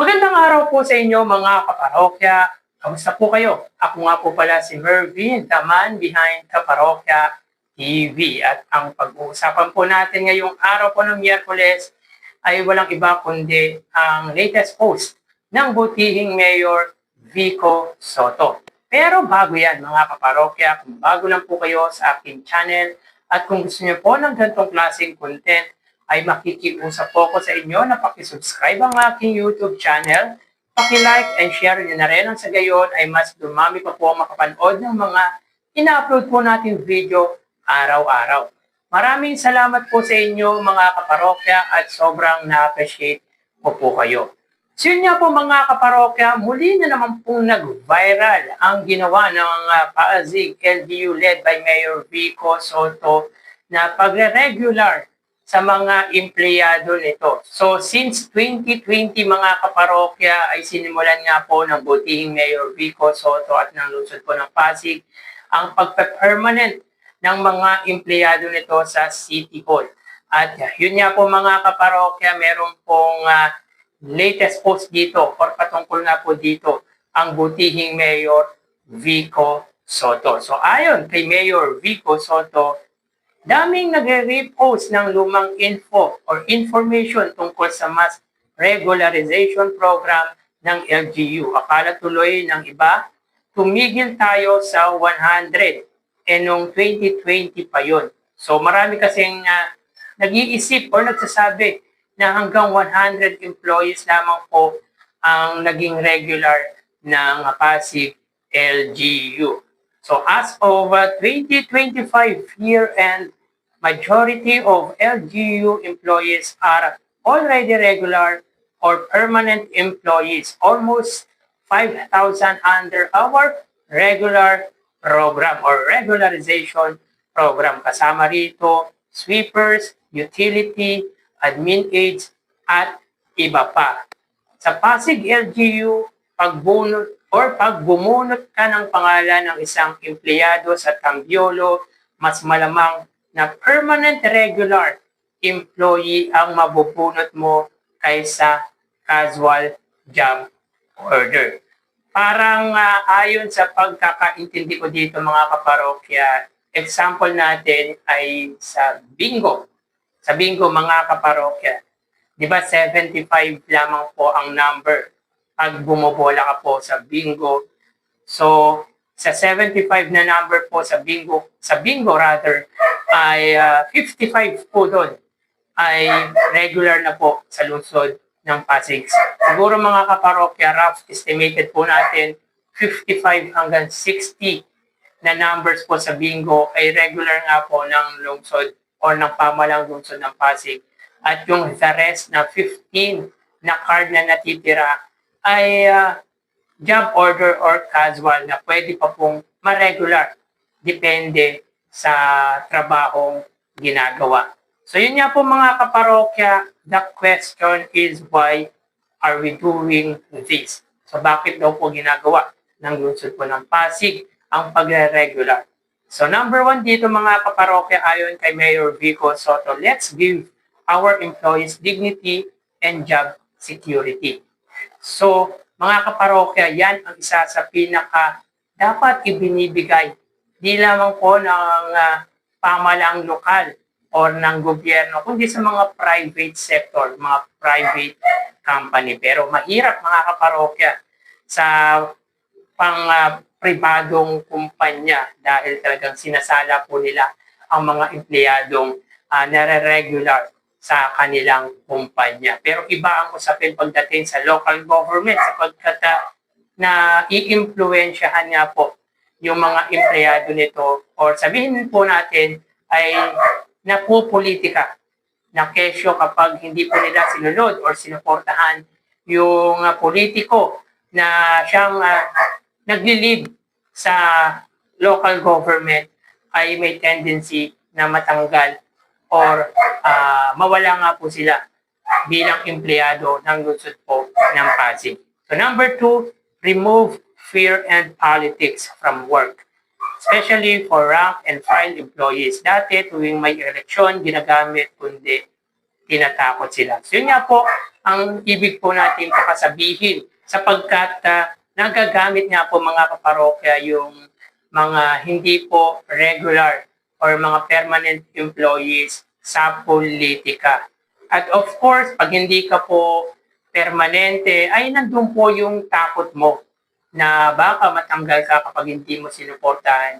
Magandang araw po sa inyo mga kaparokya. Kamusta po kayo? Ako nga po pala si Mervin, the man behind Kaparokya TV. At ang pag-uusapan po natin ngayong araw po ng Miyerkules ay walang iba kundi ang latest post ng butihing Mayor Vico Soto. Pero bago yan mga kaparokya, kung bago lang po kayo sa aking channel at kung gusto niyo po ng ganitong klaseng content, ay makikiusap po ko sa inyo na pakisubscribe ang aking YouTube channel, paki-like and share nyo na rin ang sa gayon ay mas dumami pa po makapanood ng mga ina-upload po natin video araw-araw. Maraming salamat po sa inyo mga kaparokya at sobrang na-appreciate ko po kayo. So yun nga po mga kaparokya, muli na naman pong nag-viral ang ginawa ng Pasig LGU led by Mayor Vico Soto na pagre-regular sa mga empleyado nito. So since 2020 mga kaparokya ay sinimulan nga po ng butihing Mayor Vico Soto at ng lungsod po ng Pasig ang pagpe-permanent ng mga empleyado nito sa City Hall. At yun nga po mga kaparokya, meron pong latest post dito or patungkol nga po dito ang butihing Mayor Vico Soto. So ayon kay Mayor Vico Soto, daming nagre-repost ng lumang info or information tungkol sa mass regularization program ng LGU. Akala tuloy ng iba, tumigil tayo sa 100. Nung 2020 pa yon. So marami kasing nag-iisip or nagsasabi na hanggang 100 employees lamang po ang naging regular ng Pasig LGU. So as of 2025 year-end, majority of LGU employees are already regular or permanent employees, almost 5,000 under our regular program or regularization program. Kasama rito, sweepers, utility, admin aides, at iba pa. Sa Pasig LGU, pagbunot or pag bumunot ka ng pangalan ng isang empleyado sa Tambiolo, mas malamang na permanent regular employee ang mabubunot mo kaysa casual job order. Parang ayon sa pagkakaintindi ko dito mga kaparokya, example natin ay sa bingo. Sa bingo mga kaparokya, di ba 75 lamang po ang number pag bumobola ka po sa bingo. So, sa 75 na number po sa bingo rather, ay 55 po doon ay regular na po sa lungsod ng Pasig. Siguro mga kaparokya, rough estimated po natin 55 hanggang 60 na numbers po sa bingo ay regular nga po ng lungsod o ng pamalang lungsod ng Pasig. At yung the rest na 15 na card na natitira ay job order or casual na pwede pa pong ma-regular. Depende sa trabahong ginagawa. So yun nga po mga kaparokya, the question is why are we doing this? So bakit daw po ginagawa ng lungsod po ng Pasig ang pagre-regular? So number one dito mga kaparokya, ayon kay Mayor Vico Soto, let's give our employees dignity and job security. So mga kaparokya, yan ang isa sa pinaka dapat ibinibigay di lamang po ng pamalaang lokal o ng gobyerno, kundi sa mga private sector, mga private company. Pero mahirap mga kaparokya sa pang-pribadong kumpanya dahil talagang sinasala po nila ang mga empleyadong nare-regular sa kanilang kumpanya. Pero iba ang usapin pagdating sa local government sapagkat na i-impluensyahan nga po yung mga empleyado nito or sabihin po natin ay napupolitika na kesyo kapag hindi po nila sinunod or sinuportahan yung politiko na siyang nagli-lead sa local government ay may tendency na matanggal or mawala nga po sila bilang empleyado ng lungsod po ng Pasig. So number 2, remove fear and politics from work, especially for rank and file employees. Dati tuwing may eleksyon, ginagamit kundi tinatakot sila. So yun nga po ang ibig po natin pakasabihin sapagkat nagagamit nga po mga kaparokya yung mga hindi po regular or mga permanent employees sa politika. At of course, pag hindi ka po permanente, ay nandun po yung takot mo na baka matanggal ka kapag hindi mo sinuportahan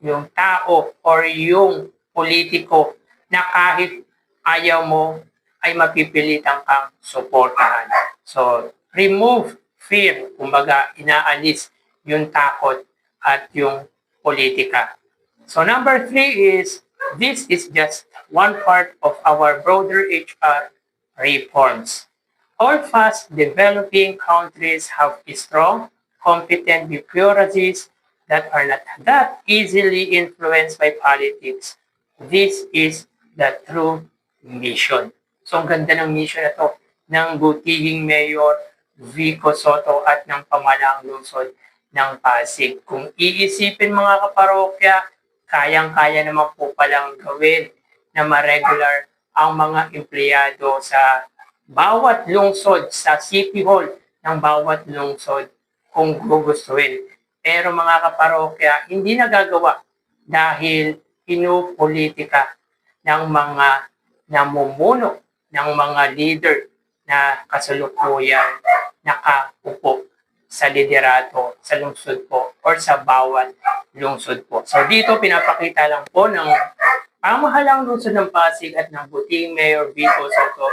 yung tao or yung politiko na kahit ayaw mo ay mapipilitan kang suportahan. So, remove fear. Kumbaga, inaalis yung takot at yung politika. So, number 3 is, this is just one part of our broader HR reforms. All fast-developing countries have strong, competent bureaucracies that are not that easily influenced by politics. This is the true mission. So, ang ganda ng mission na to ng butihing Mayor Vico Sotto at ng pamahalaang lungsod ng Pasig. Kung iisipin mga kaparokya, kayang-kaya naman po palang gawin na ma-regular ang mga empleyado sa bawat lungsod, sa City Hall ng bawat lungsod kung gugustuhin. Pero mga kaparokya, hindi nagagawa dahil pinupolitika ng mga namumuno, ng mga leader na kasalukuyan nakaupo sa liderato sa lungsod po or sa bawat lungsod po. So dito pinapakita lang po ng pamahalang lungsod ng Pasig at ng butihing Mayor Vico Sotto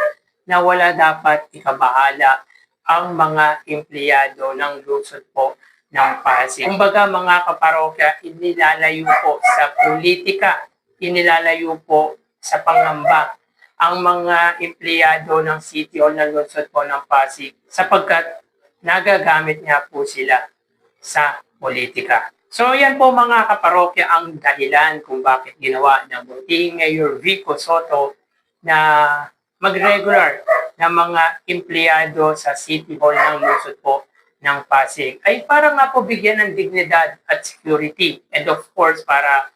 na wala dapat ikabahala ang mga empleyado ng lungsod po ng Pasig. Kumbaga mga kaparokya, inilalayo po sa politika, inilalayo po sa pangamba ang mga empleyado ng City Hall ng lungsod po ng Pasig sapagkat nagagamit nga po sila sa politika. So yan po mga kaparokya ang dahilan kung bakit ginawa ng butihing Mayor Vico Sotto na mag-regular na mga empleyado sa City Hall ng lungsod po ng Pasig ay para nga po bigyan ng dignidad at security and of course para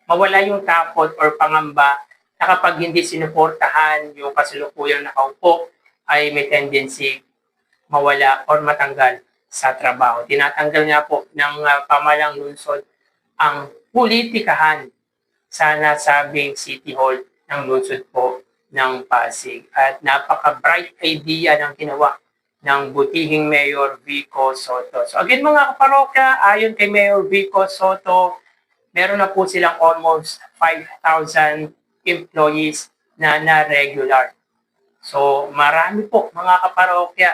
mawala yung takot or pangamba na kapag hindi sinuportahan yung kasalukuyang nakaupo ay may tendency mawala or matanggal sa trabaho. Tinatanggal nga po ng pamahalang lungsod ang politikahan sa nasabing City Hall ng lungsod po ng Pasig. At napaka-bright idea ng ginawa ng butihing Mayor Vico Sotto. So again mga kaparokya, ayon kay Mayor Vico Sotto, meron na po silang almost 5,000 employees na na-regular. So marami po mga kaparokya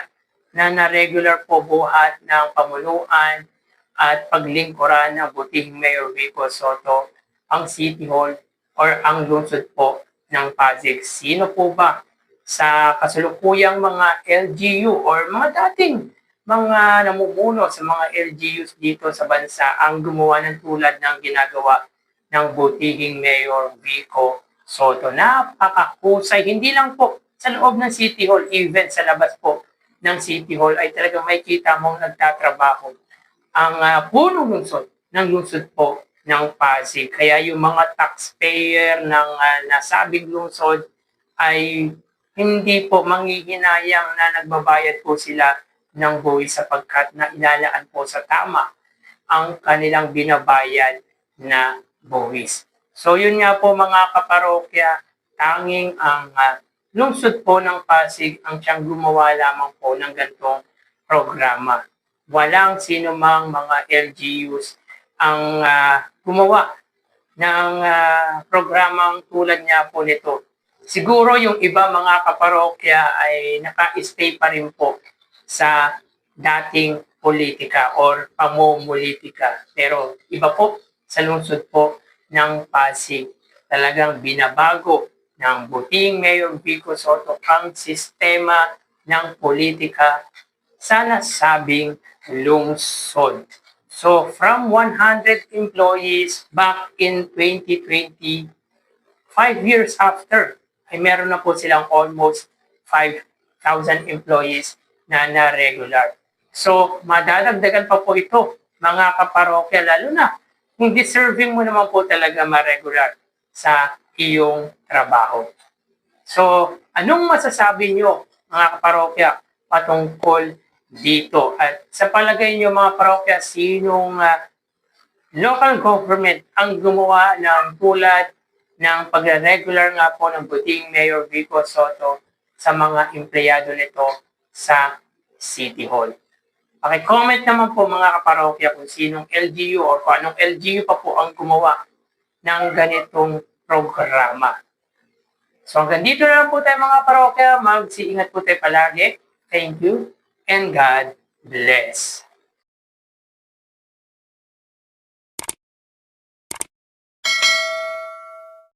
na na-regular po buhat ng pamunuan at paglingkuran ng butihing Mayor Vico Sotto ang City Hall or ang lungsod po ng Pasig. Sino po ba sa kasalukuyang mga LGU or mga dating mga namumuno sa mga LGUs dito sa bansa ang gumawa ng tulad ng ginagawa ng butihing Mayor Vico Sotto? Napakahusay, hindi lang po sa loob ng City Hall, even sa labas po ng City Hall ay talagang may kita mong nagtatrabaho ang punong lungsod ng lungsod po ng Pasig. Kaya yung mga taxpayer ng nasabing lungsod ay hindi po manghihinayang na nagbabayad po sila ng buwis sapagkat nailalaan po sa tama ang kanilang binabayad na buwis. So yun nga po mga kaparokya, tanging ang lungsod po ng Pasig ang siyang gumawa lamang po ng ganitong programa. Walang sino mang mga LGUs ang gumawa ng programang tulad niya po nito. Siguro yung iba mga kaparokya ay naka-stay pa rin po sa dating politika or pamumulitika. Pero iba po sa lungsod po ng Pasig, talagang binabago ng butihing Mayor Vico Sotto ang sistema ng politika sa nasabing lungsod. So from 100 employees back in 2020, 5 years after, ay meron na po silang almost 5,000 employees na na-regular. So madadagdagan pa po ito mga kaparokya, lalo na kung deserving mo naman po talaga ma-regular sa iyong trabaho. So, anong masasabi nyo mga kaparokya patungkol dito? At sa palagay nyo mga parokya, sinong local government ang gumawa ng tulad ng pagre-regular nga po ng buting Mayor Vico Soto sa mga empleyado nito sa City Hall? Paki-comment naman po mga kaparokya kung sinong LGU o kung anong LGU pa po ang gumawa ng ganitong programa. So hanggang dito na lang po tayo mga parokya. Mag-iingat po tayo palagi. Thank you and God bless.